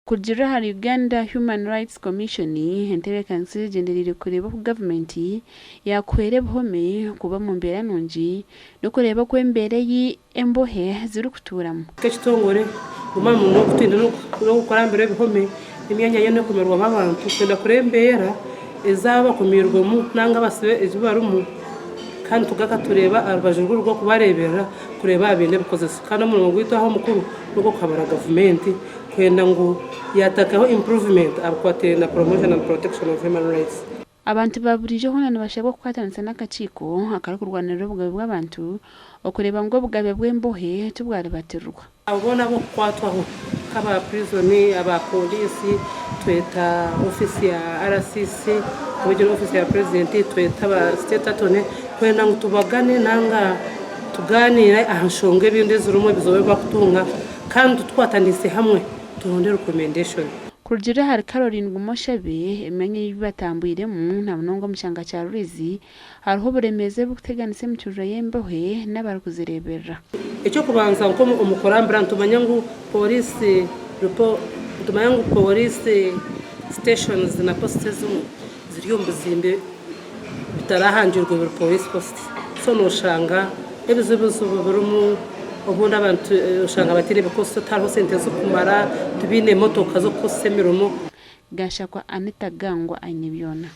Kugira hari Uganda Human Rights Commission entebe kansi genderire kureba ku government yakwere buhome kuba mu mbere nungi no kureba ko imbere yi embohe ziri kuturamo kechitongore guma mu no kutinda no gukora mbere buhome imyanya yene kumerwa abantu kwenda kurembera ezaba kumirwa mu nanga basibe ezibarumu kandi tugaka tureba abajurwa rwo kubarebera kureba abinde bikoze kandi mu ngwito aho mukuru rwo kabara government kwenda ngo yatakaho improvement akwatire na promotion and protection of human rights. Abantu baburije hona nabashaka kwatanza n'akaciko akari kurwanira ubugabe bw'abantu okureba ngo bugabe bw'embohe tubware baterwa. Abona bo kwatwaho kaba prisoni aba police tweta office ya RCC regional office ya president tweta ba state attorney kwenda ngo tubagane nanga tuganira ahashonge binde zurumwe bizoberwa kutunga kandi twatandise hamwe turonde recommendation. Kugira hari Caroline Gumoshabe emenye yibatambwire mu nta munongo mushanga cya Ruzi hariho buremeze buteganise mu cyura yembohe n'abari kuzirebera. Icyo kubanza ngo umukorambira tumanya ngo police report tumanya ngo police stations na postes ziriyo mbizimbe bitarahanjirwe police post so no shanga ebizubuzu burumu ubundi abantu ushanga batire bikoso taro sente zo kumara tubine motoka zo kusemerumo gashakwa Anita Gangwa anyibyona.